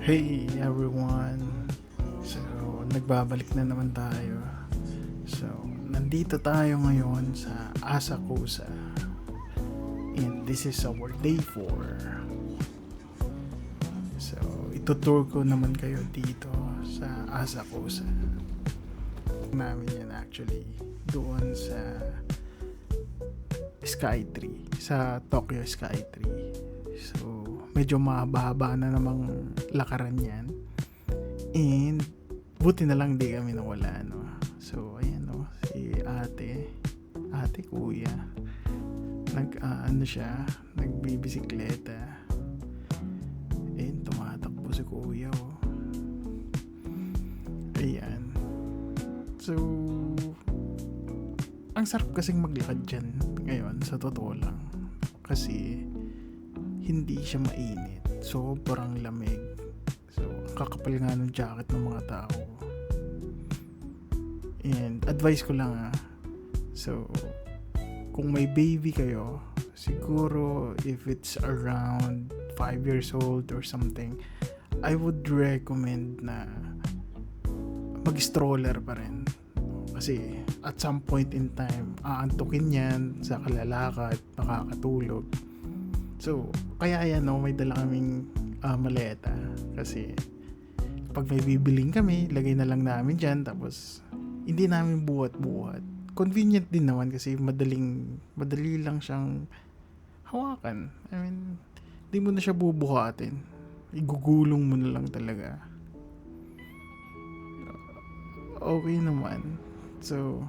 Hey everyone! So, nagbabalik na naman tayo. So, nandito tayo ngayon sa Asakusa. And this is our day 4. So, itutour ko naman kayo dito sa Asakusa. Namin yan actually doon sa Skytree, sa Tokyo Skytree. So, medyo mahaba na namang lakaran yan. And, buti na lang di kami nawala, no? So, ayan, no? Si ate, kuya, nagbibisikleta. And, tumatakbo si kuya, oh. Ayan. So, ang sarap kasing maglakad dyan ngayon, sa totoo lang. Kasi, hindi siya mainit. Sobrang lamig. So, kakapal nga ng jacket ng mga tao. And, advice ko lang So, kung may baby kayo, siguro if it's around 5 years old or something, I would recommend na mag-stroller pa rin. Kasi, at some point in time, aantukin yan sa kalalakad, makakatulog. So, kaya yan, no, may dala kaming maleta. Kasi, pag may bibiling kami, lagay na lang namin dyan. Tapos, hindi namin buhat-buhat. Convenient din naman kasi madali lang siyang hawakan. I mean, hindi mo na siya bubuhatin. Igugulong mo na lang talaga. Okay naman. So,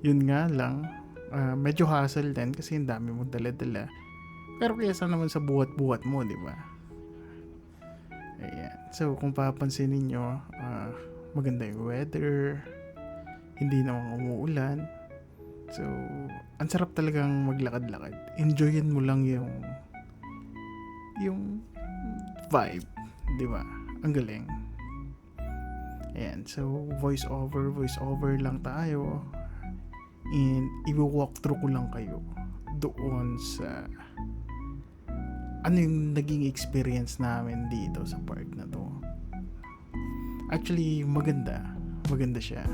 yun nga lang. Medyo hassle din kasi ang dami mong dala-dala. Pero kaysa naman sa buhat-buhat mo, di ba? Ayan. So, kung papansin ninyo, maganda yung weather. Hindi naman umuulan. So, ang sarap talagang maglakad-lakad. Enjoyin mo lang yung vibe, di ba? Ang galing. Ayan. So, voice over lang tayo. And i-walk through ko lang kayo doon sa ano yung naging experience namin dito sa park na to. Actually, maganda siya.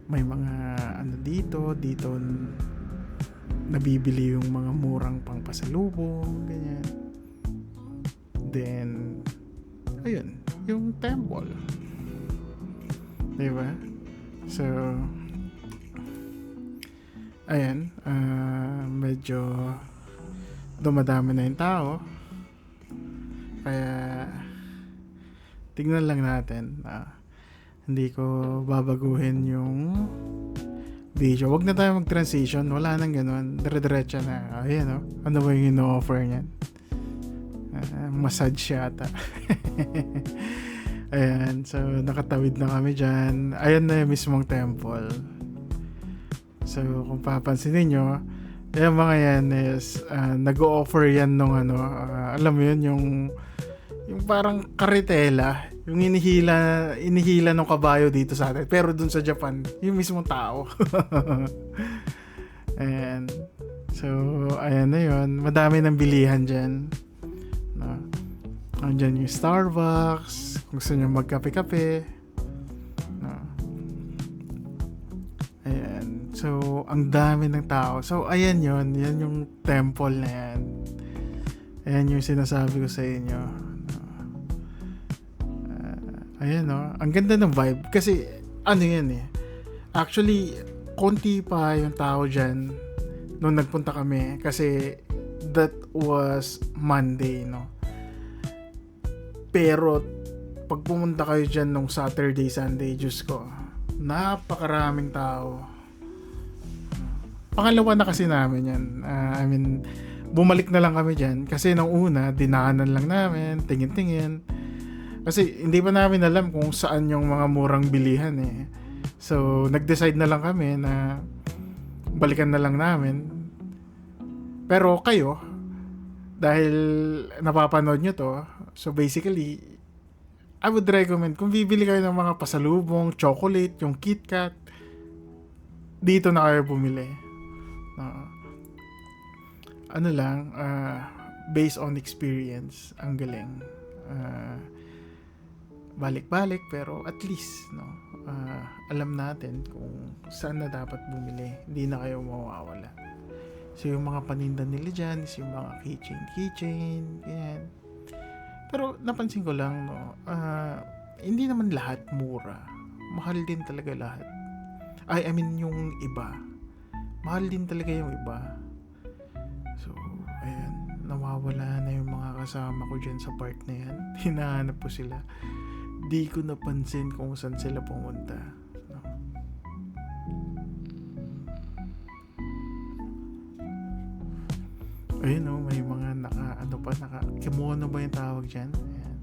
May mga dito nabibili yung mga murang pangpasalubong, ganyan. Then ayun, yung temple, diba? So, ayan, medyo dumadami na yung tao. Kaya, tignan lang natin. Hindi ko babaguhin yung video. Wag na tayo mag-transition. Wala nang ganun. Dire-diretso na. Ayan, no? Ano ba yung ino-offer niyan? Massage yata. Ayan, so nakatawid na kami dyan. Ayan na yung mismong temple. So, kung papansin niyo, yung mga yan is nag-o-offer yan nung alam mo yun, yung parang karitela, yung inihila ng kabayo dito sa atin. Pero dun sa Japan, yung mismong tao. Ayan. So, ayan na yun. Madami ng bilihan dyan. No? Andyan yung Starbucks, kung gusto nyo magkape-kape. No. Ayan. So, ang dami ng tao. So, ayan yun. Yan yung temple na yan. Ayan yung sinasabi ko sa inyo. No. Ayan, no. Ang ganda ng vibe. Kasi, ano yan eh. Actually, konti pa yung tao dyan nung nagpunta kami. Kasi, that was Monday, no. Pero, pag pumunta kayo dyan nung Saturday, Sunday, Diyos ko, napakaraming tao. Pangalawa na kasi namin yan. I mean, bumalik na lang kami dyan. Kasi nung una, dinaanan lang namin, tingin-tingin. Kasi hindi pa namin alam kung saan yung mga murang bilihan eh. So, nag-decide na lang kami na balikan na lang namin. Pero kayo, dahil napapanood nyo to, so basically, I would recommend, kung bibili kayo ng mga pasalubong, chocolate, yung KitKat, dito na kayo bumili. ano lang, based on experience, ang galing. Ah, balik-balik pero at least, no, alam natin kung saan na dapat bumili. Hindi na kayo mawawala. So yung mga paninda nila dyan is yung mga keychain, ganyan. Pero napansin ko lang, no, hindi naman lahat mura. Mahal din talaga lahat. I mean yung iba. Mahal din talaga yung iba. So, ayan, nawawala na yung mga kasama ko dyan sa park na yan. Hinahanap ko sila. Di ko napansin kung saan sila pumunta. No? Ayun, no, may mga naka kimono ba yung tawag dyan? Ayan.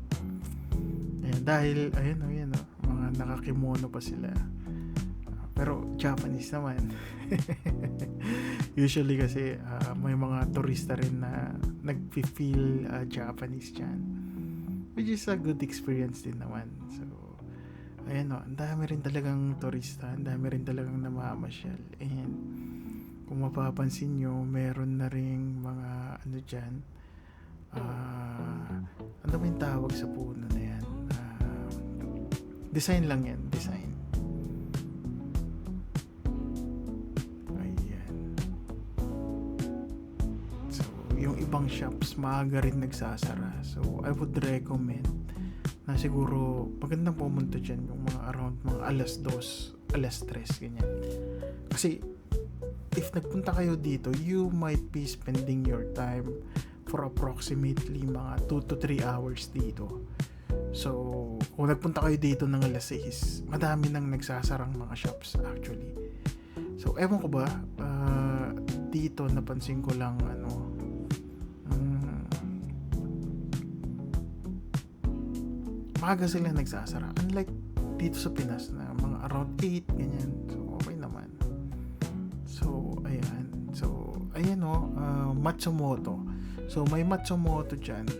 Ayan, dahil, ayun, no, mga naka-kimono pa sila. Pero Japanese naman. Usually kasi may mga turista rin na nag-feel Japanese dyan, which is a good experience din naman. So ayan, no, ang dami rin talagang turista, ang dami rin talagang namamasyal. And kung mapapansin nyo, meron na ring mga ano dyan, ano ba yung tawag sa puno na yan? Design lang yan, design. Yung ibang shops maaga rin nagsasara. So I would recommend na siguro magandang pumunta dyan yung mga around mga alas 2, alas 3, ganyan. Kasi if nagpunta kayo dito, you might be spending your time for approximately mga 2 to 3 hours dito. So kung nagpunta kayo dito ng alas 6, madami nang nagsasarang mga shops actually. So ewan ko ba, dito napansin ko lang maaga sila nagsasara. Unlike dito sa Pinas na mga around 8, ganyan. So, okay naman. So, ayan Matsumoto. So, may Matsumoto dyan.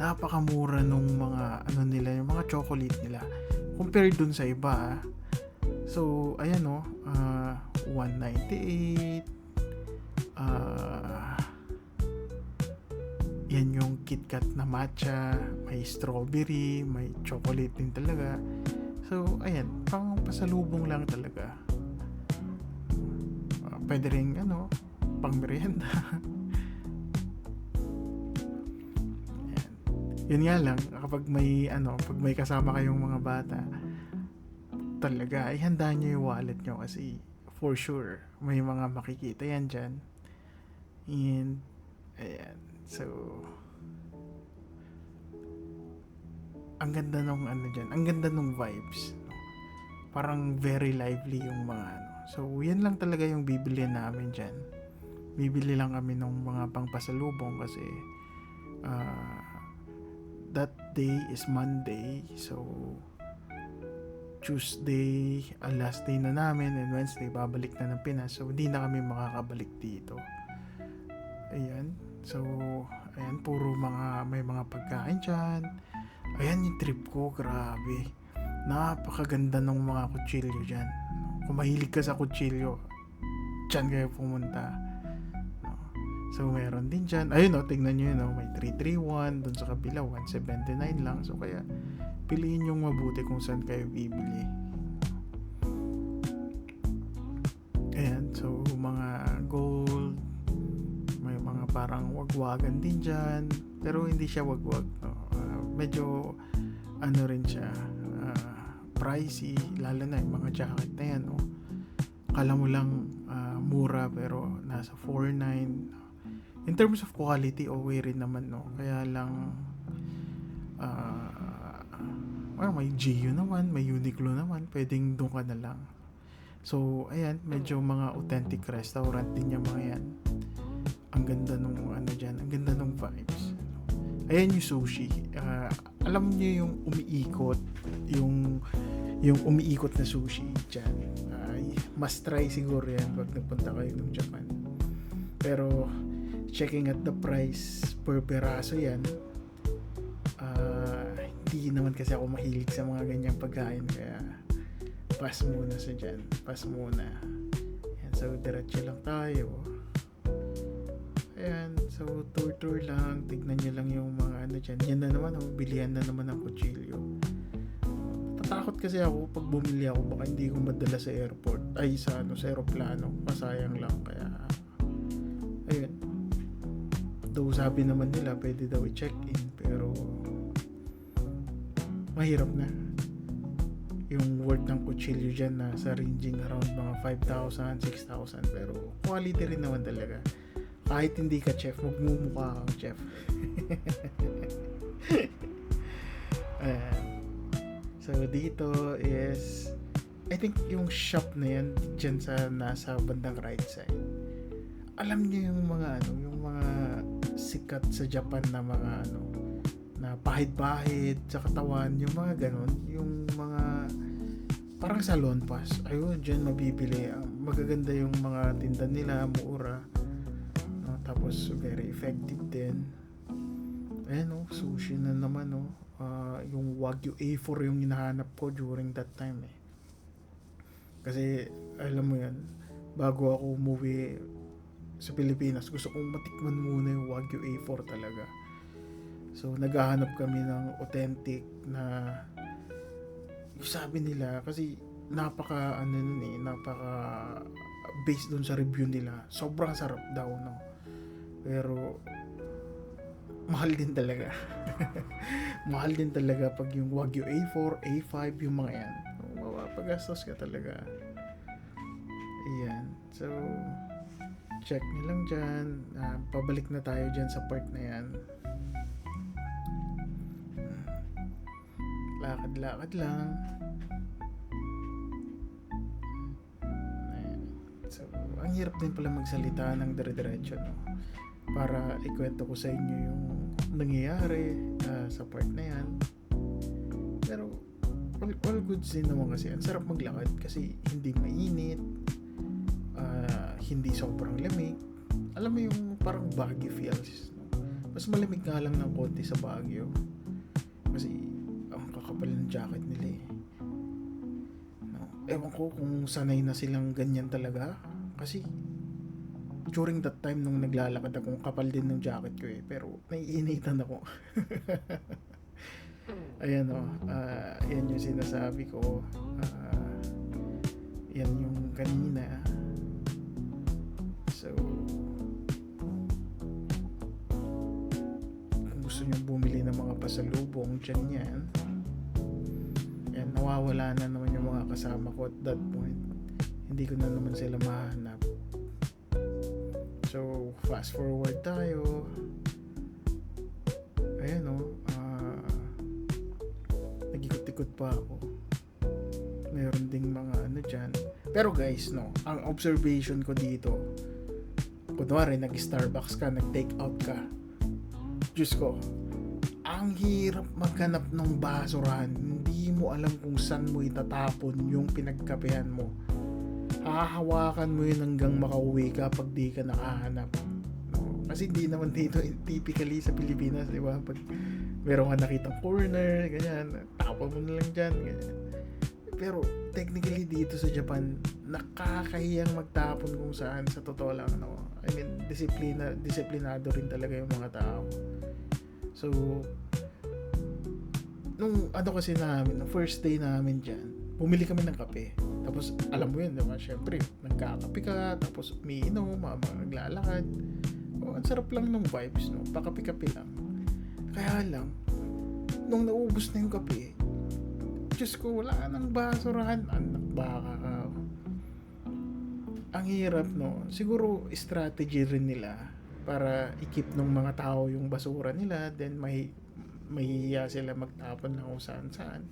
Napakamura nung mga, nila, yung mga chocolate nila. Compared dun sa iba, So, ayan 198. Yan yung KitKat na matcha, may strawberry, may chocolate din talaga. So, ayan, pang pasalubong lang talaga. Pwede rin, pang merienda. Ayan. Yun nga lang, kapag may kasama kayong mga bata, talaga, ay handa nyo yung wallet nyo kasi for sure, may mga makikita yan dyan. And, ayan. So, ang ganda nung dyan, ang ganda nung vibes. Parang very lively yung mga So, yan lang talaga yung bibili namin dyan. Bibili lang kami ng mga pangpasalubong kasi that day is Monday. So, Tuesday, last day na namin, and Wednesday, babalik na ng Pinas. So, hindi na kami makakabalik dito. Ayan. So, ayan, puro may mga pagkain dyan. Ayan yung trip ko, grabe. Napakaganda ng mga kutsilyo dyan. Kung mahilig ka sa kutsilyo, dyan kayo pumunta. So, meron din dyan. Ayun tignan nyo yun, may 331, dun sa kabila, 179 lang. So, kaya, piliin yung mabuti kung saan kayo bibili. Ayan, so, mga gold, may mga parang wagwagan din dyan, pero hindi siya wagwag, medyo rin siya, pricey, lalo na yung mga jacket na yan, akala mo lang mura pero nasa 4.9. In terms of quality, okay rin naman, kaya lang may GU naman, may Uniqlo naman, pwedeng doon ka na lang. So ayan, medyo mga authentic restaurant din yung mga yan. Ang ganda nung dyan, ang ganda nung vibes. Ayan yung sushi. Alam niyo yung umiikot, yung umiikot na sushi dyan. Must try siguro yan pag nagpunta kayo ng Japan. Pero checking at the price per peraso yan, hindi naman kasi ako mahilig sa mga ganyang pagkain, kaya pass muna sa dyan. Pass muna. Yan, so diretso lang tayo. Ayan, So, tour lang. Tignan nyo lang yung mga ano dyan. Yan na naman, bilihan na naman ng kutsilyo. Tatakot kasi ako pag bumili ako, baka hindi ko madala sa airport. Ay, sa aeroplano. Masayang lang. Kaya, ayun. Though sabi naman nila, pwede daw i-check-in. Pero, mahirap na. Yung worth ng kutsilyo dyan na sa ranging around mga 5,000, 6,000. Pero, quality rin naman talaga. Kahit hindi ka chef, magmumukha kang chef. Ayan. So, dito is, I think yung shop na yan, dyan sa nasa bandang right side. Alam niyo yung mga sikat sa Japan na mga na pahid-pahid sa katawan, yung mga ganon, yung mga parang salon pass. Ayun, dyan mabibili. Magaganda yung mga tinda nila, mura. Tapos very effective din. Ayan sushi na naman yung Wagyu A4 yung hinahanap ko during that time kasi alam mo yan, bago ako umuwi sa Pilipinas, gusto kong matikman muna yung Wagyu A4 talaga. So naghahanap kami ng authentic na yung sabi nila, kasi napaka based dun sa review nila, sobrang sarap daw pero mahal din talaga. Mahal din talaga pag yung Wagyu A4, A5, yung mga yan. Mapapagastos ka talaga. Ayan. So, check nyo lang dyan. Pabalik na tayo dyan sa part na yan. Lakad-lakad lang. Ayan. So, ang hirap din pala magsalita ng dire-diretso, para ikwento ko sa inyo yung nangyayari sa part na yan. Pero all goods din naman kasi. Ang sarap maglakad kasi hindi mainit, hindi sobrang lamig. Alam mo yung parang Baguio feels, mas malamig nga lang ng konti sa Baguio kasi ang kakapal ng jacket nila ewan ko kung sanay na silang ganyan talaga, kasi during that time nung naglalakad akong kapal din ng jacket ko pero naiinitan ako. Ayan yan yung sinasabi ko, yan yung kanina. So kung gusto nyo bumili ng mga pasalubong dyan yan, nawawala na naman yung mga kasama ko at that point. Hindi ko na naman sila mahanap. So, fast forward tayo. Ayan nag-ikot-ikot pa ako. Meron ding mga dyan. Pero guys, ang observation ko dito, kunwari nag-Starbucks ka, nag-take out ka, Diyos ko, ang hirap maghanap ng basurahan. Hindi mo alam kung saan mo itatapon yung pinagkapehan mo. Hahawakan mo yun hanggang makauwi ka pag di ka nakahanap. Kasi hindi naman dito typically sa Pilipinas, di ba? Pag meron ka nakitang corner, ganyan, tapon mo na lang dyan, ganyan. Pero technically dito sa Japan, nakakahiyang magtapon kung saan, sa totoo lang. I mean, disiplinado rin talaga yung mga tao. So, nung kasi namin, first day namin dyan, bumili kami ng kape. Tapos, alam mo yun, diba? Siyempre, nagkakape ka, tapos umiinom, maglalakad. Ang sarap lang ng vibes, pakape-kape lang. Kaya lang, nung naubos na yung kape, Diyos ko, wala nang basurahan. Anak baka ka. Ang hirap, Siguro, strategy rin nila para i-keep ng mga tao yung basura nila, then mahihiya sila magtapon na kung saan-saan.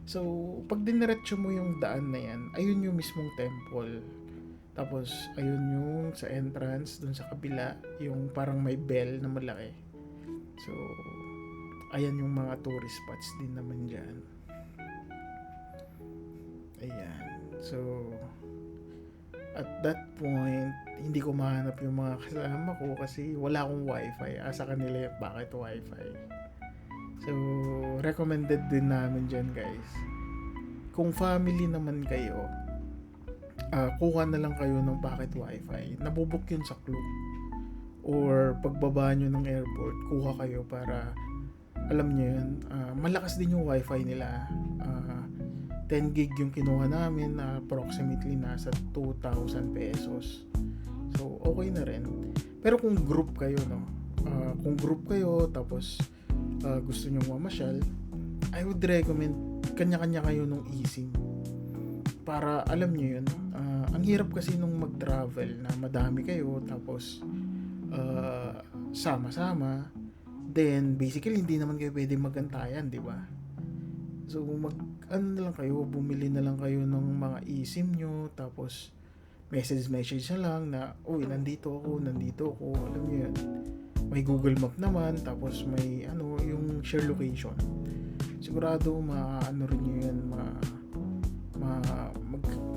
So, pag diniretso mo yung daan na yan, ayun yung mismong temple. Tapos, ayun yung sa entrance, dun sa kabila, yung parang may bell na malaki. So, ayan yung mga tourist spots din naman dyan. Ayan. So, at that point, hindi ko mahanap yung mga kasama ko kasi wala akong wifi. Asa kanila yung bakit wifi. So, recommended din namin dyan, guys. Kung family naman kayo, kuha na lang kayo ng packet wifi. Nabubuk yun sa Klook. or pagbaba nyo ng airport, kuha kayo para alam nyo yun, malakas din yung wifi nila. 10 gig yung kinuha namin na approximately nasa 2,000 pesos. So, okay na rin. Pero kung group kayo, no? Kung group kayo, tapos gusto nyo mamasyal, I would recommend kanya-kanya kayo nung eSIM. Para alam nyo yun, ang hirap kasi nung mag-travel na madami kayo, tapos sama-sama, then basically hindi naman kayo pwede magantayan, di ba? So ano na lang kayo, bumili na lang kayo ng mga eSIM nyo, tapos message na lang na, uy, nandito ako, alam niyo yan. May Google Map naman, tapos may yung share location. Sigurado maano rin niyo yan,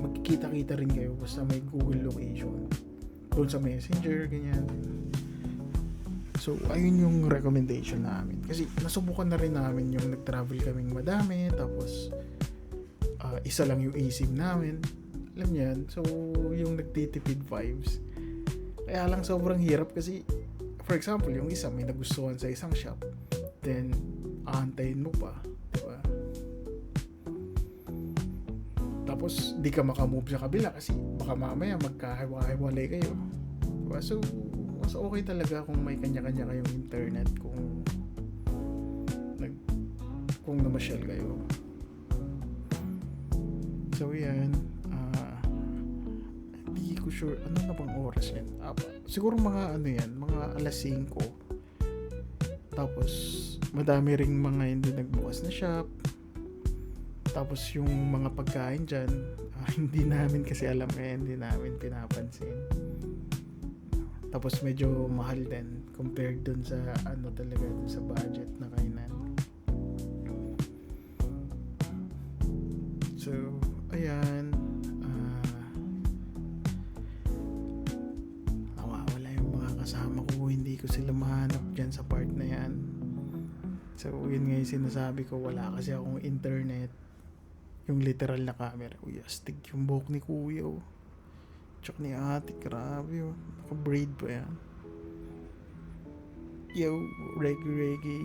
magkikita-kita rin kayo basta may Google location doon sa Messenger, ganyan. So, ayun yung recommendation namin. Kasi nasubukan na rin namin yung nag-travel kaming madami, tapos isa lang yung eSIM namin. Alam niyo yan. So, yung nagtitipid vibes. Kaya lang sobrang hirap kasi, for example, yung isa may nagustuhan sa isang shop, then aantayin mo pa, diba? Tapos di ka makamove sa kabila kasi baka mamaya magkahiwa-hiwalay kayo, diba? So mas okay talaga kung may kanya-kanya kayong internet kung namasyal kayo. So yan, hindi ko sure ano na bang oras yan. Siguro mga mga alas 5. Tapos madami ring mga hindi nagbukas na shop. Tapos yung mga pagkain dyan, hindi namin kasi alam, hindi namin pinapansin. Tapos medyo mahal din compared dun sa talaga dun sa budget na kainan. So ayan, nawawala yung mga kasama ko, hindi ko sila mahanap dyan sa part na yan. So yun nga yung sinasabi ko, wala kasi akong internet. Yung literal na camera. Uy, astig yung buhok ni kuya, oh. Tsaka ni ate, grabe, oh. Naka-braid pa yan. Yo, reggae.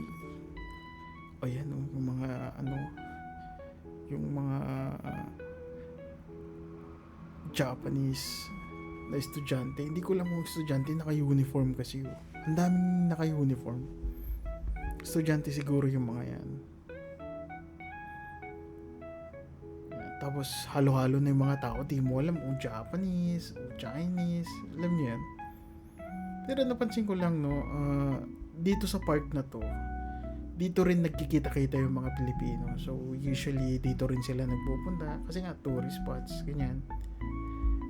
O yan, oh. Yung mga, yung mga Japanese na estudyante. Hindi ko lang kung estudyante, naka-uniform kasi, oh. Ang daming naka-uniform. Estudyante siguro yung mga yan. Tapos halo-halo na yung mga tao, di mo alam kung Japanese o Chinese, alam niyo yan. Pero napansin ko lang, no, dito sa part na to, dito rin nagkikita-kita yung mga Pilipino. So usually dito rin sila nagpupunta kasi nga tourist spots, ganyan.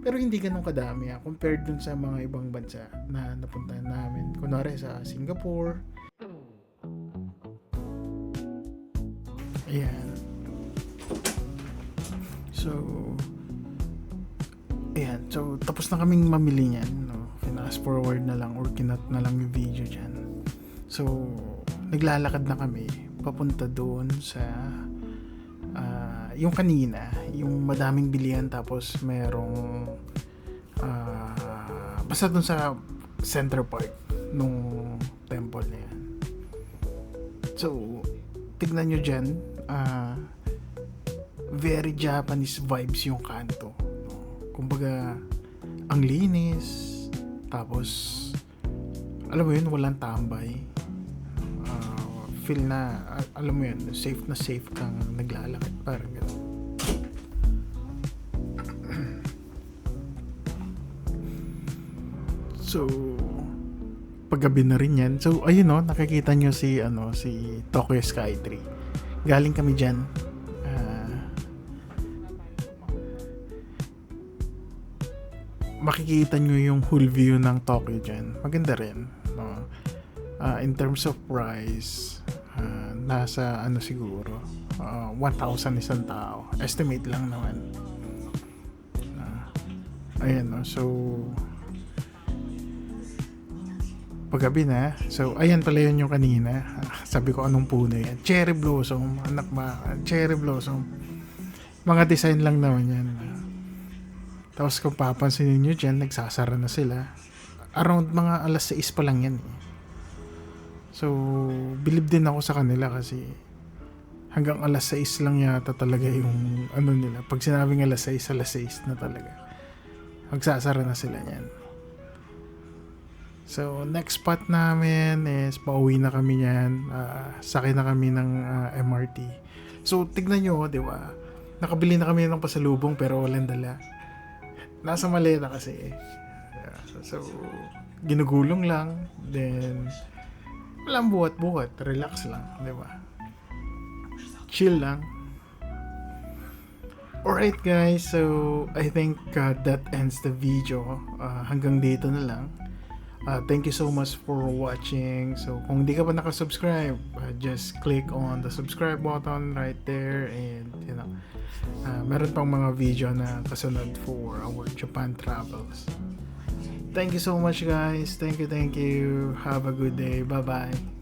Pero hindi ganun kadami compared dun sa mga ibang bansa na napuntahan namin. Kunwari sa Singapore. Ayan. So tapos na kaming mamili niyan, no? Fast forward na lang or kinat na lang yung video dyan. So naglalakad na kami papunta doon sa yung kanina, yung madaming bilihan, tapos merong basta doon sa center part nung temple na yan. So tignan nyo dyan, very Japanese vibes yung kanto. Kumbaga, ang linis, tapos alam mo yun, walang tambay. Feel na, alam mo yun, safe na safe kang naglalakad, parang gano'n. So paggabi na rin yan. So ayun, no, nakikita nyo si Tokyo Skytree. Galing kami dyan. Makikita nyo yung whole view ng Tokyo dyan. Maganda rin, no? In terms of price, nasa siguro 1,000 isang tao. Estimate lang naman. Ayan, no? So paggabi na. So ayan pala yun yung kanina. Sabi ko, anong puno yan? Cherry blossom. Anak ba? Cherry blossom. Mga design lang naman yan. Tapos kung papansinin nyo dyan, nagsasara na sila. around mga alas 6 pa lang yan eh. So, believe din ako sa kanila kasi hanggang alas 6 lang yata talaga yung ano nila. Pag sinabing alas 6 na talaga. Magsasara na sila yan. So, next spot namin is pauwi na kami yan. Sakay na kami ng MRT. So, tignan nyo, di ba? Nakabili na kami ng pasalubong pero walang dala. Nasa maleta kasi. So, ginugulong lang. Then, walang buhat-buhat. Relax lang, di ba? Chill lang. Alright guys, so I think that ends the video. Hanggang dito na lang. Thank you so much for watching. So kung hindi ka pa nakasubscribe, just click on the subscribe button right there, and you know, meron pang mga video na kasunod for our Japan travels. Thank you so much guys. Thank you. Have a good day. Bye bye.